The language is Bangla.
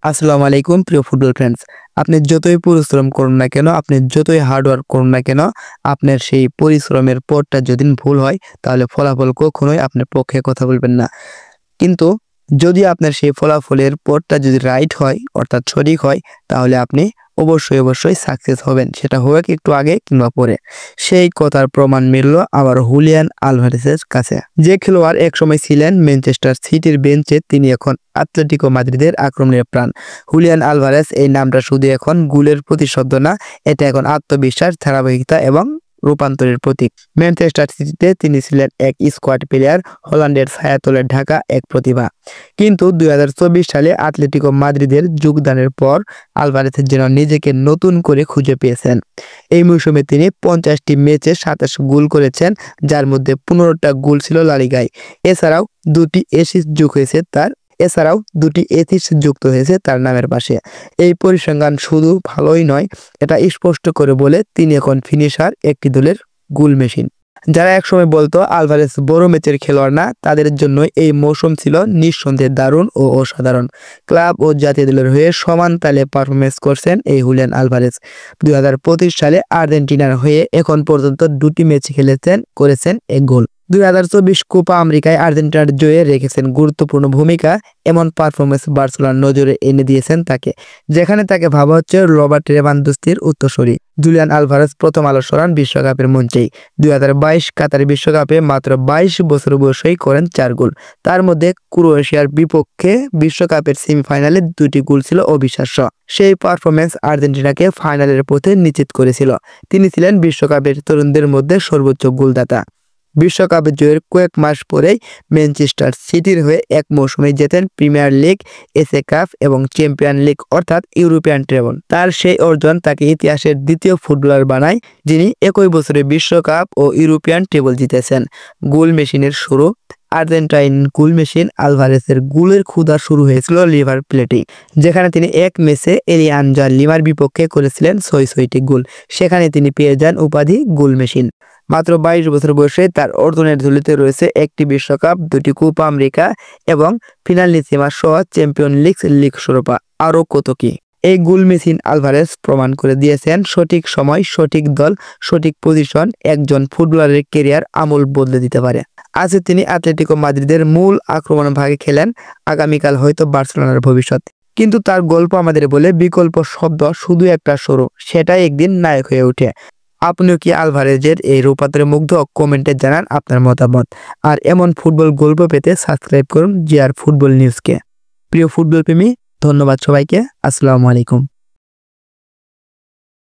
আসসালামু আলাইকুম প্রিয় ফুটবল ফ্রেন্ডস। আপনি যতই পরিশ্রম করুন না কেন, আপনি যতই হার্ড ওয়ার্ক করুন না কেন, আপনার সেই পরিশ্রমের পথটা যদি ভুল হয় তাহলে ফলাফল কখনোই আপনার পক্ষে কথা বলবেন না। কিন্তু যদি আপনার সেই ফলাফলের পথটা যদি রাইট হয় অর্থাৎ সঠিক হয় তাহলে আপনি অবশ্যই সাকসেস হবেন, সেটা হোক একটু আগে কিংবা পরে। সেই কথার প্রমাণ মিলল আবার হুলিয়ান আলভারেজের কাছে। যে খেলোয়াড় একসময় ছিলেন ম্যানচেস্টার সিটির বেঞ্চে, তিনি এখন আতলেতিকো মাদ্রিদের আক্রমণের প্রাণ। হুলিয়ান আলভারেজ এই নামটা শুধু এখন গোলের প্রতিশব্দ না, এটা এখন আত্মবিশ্বাস, ধারাবাহিকতা এবং রূপান্তরের প্রতীক। ম্যানচেস্টার সিটিতে তিনি ছিলেন এক স্কোয়াড প্লেয়ার, হল্যান্ডের ছায়াতলে ঢাকা এক প্রতিভা। কিন্তু 2024 সালে আতলেতিকো মাদ্রিদের যোগদানের পর আলভারেজ যেন নিজেকে নতুন করে খুঁজে পেয়েছেন। এই মৌসুমে তিনি 50টি ম্যাচে 27 গোল করেছেন, যার মধ্যে 15টা গোল ছিল লা লিগায়। এছাড়াও দুটি এসিস্ট যুক্ত হয়েছে তার নামের পাশে। এই পরিসংখ্যান শুধু ভালোই নয়, এটা স্পষ্ট করে বলে তিনি এখন ফিনিশার, একটি দলের গোল মেশিন। যারা একসময় বলতো আলভারেজ বড় ম্যাচের খেলোয়াড় না, তাদের জন্য এই মৌসুম ছিল নিঃসন্দেহে দারুণ ও অসাধারণ। ক্লাব ও জাতীয় দলের হয়ে সমান তালে পারফরমেন্স করছেন এই হুলিয়ান আলভারেজ। 2025 সালে আর্জেন্টিনার হয়ে এখন পর্যন্ত 2টি ম্যাচ খেলেছেন, করেছেন 1 গোল। 2024 কোপা আমেরিকায় আর্জেন্টিনার জয়ে রেখেছেন গুরুত্বপূর্ণ ভূমিকা। এমন পারফরমেন্স বার্সেলোনার নজরে এনে দিয়েছেন তাকে, যেখানে তাকে ভাবা হচ্ছে রবার্ট লেভানদস্কির উত্তরসূরি। জুলিয়ান আলভারেজ প্রথম আলো সরান বিশ্বকাপের মঞ্চেই। 2022 কাতার বিশ্বকাপে মাত্র 22 বছর বয়সেই করেন 4 গোল। তার মধ্যে ক্রোয়েশিয়ার বিপক্ষে বিশ্বকাপের সেমিফাইনালে 2টি গোল ছিল অবিশ্বাস্য। সেই পারফরমেন্স আর্জেন্টিনাকে ফাইনালের পথে নিশ্চিত করেছিল। তিনি ছিলেন বিশ্বকাপের তরুণদের মধ্যে সর্বোচ্চ গোলদাতা। বিশ্বকাপে জয়ের কয়েক মাস পরেই ম্যানচেস্টার সিটির হয়ে এক মৌসুমে জেতেন প্রিমিয়ার লিগ, এফএ কাপ এবং চ্যাম্পিয়ন লিগ অর্থাৎ ইউরোপিয়ান ট্রেবল। তার সেই অর্জন তাকে ইতিহাসের দ্বিতীয় ফুটবলার বানায় যিনি একই বছরে বিশ্বকাপ ও ইউরোপিয়ান ট্রেবল জিতেছেন। গোল মেশিনের শুরু। আর্জেন্টাইন গোল মেশিন আলভারেজের গোলের ক্ষুধা শুরু হয়েছিল লিভার প্লেটেই, যেখানে তিনি এক ম্যাচে এলিয়ানজা লিমার বিপক্ষে করেছিলেন 6টি গোল। সেখানে তিনি পেয়ে যান উপাধি গোল মেশিন। মাত্র 22 বছর বয়সে তার অর্জনের ঝুলিতে রয়েছে একটি বিশ্বকাপ, 2টি কোপা আমেরিকা এবং ফিনালিসিমা সহ চ্যাম্পিয়ন লিগ শিরোপা, আরও কত কি। এই গোল মেশিন আলভারেজ প্রমাণ করে দিয়েছেন সঠিক সময়, সঠিক দল, সঠিক পজিশন একজন ফুটবলারের ক্যারিয়ার আমূল বদলে দিতে পারে। আজ তিনি আতলেতিকো মাদ্রিদের মূল আক্রমণ ভাগে খেলেন, আগামীকাল হয়তো বার্সেলোনার ভবিষ্যৎ। কিন্তু তার গল্প আমাদের বলে বিকল্প শব্দ শুধু একটা শুরু, সেটাই একদিন নায়ক হয়ে ওঠে। আপনিও কি আলভারেজের এই রূপান্তরে মুগ্ধ? কমেন্টে জানান আপনার মতামত। আর এমন ফুটবল গল্প পেতে সাবস্ক্রাইব করুন জিআর ফুটবল নিউজকে। প্রিয় ফুটবল প্রেমী, ধন্যবাদ সবাইকে। আসসালামু আলাইকুম।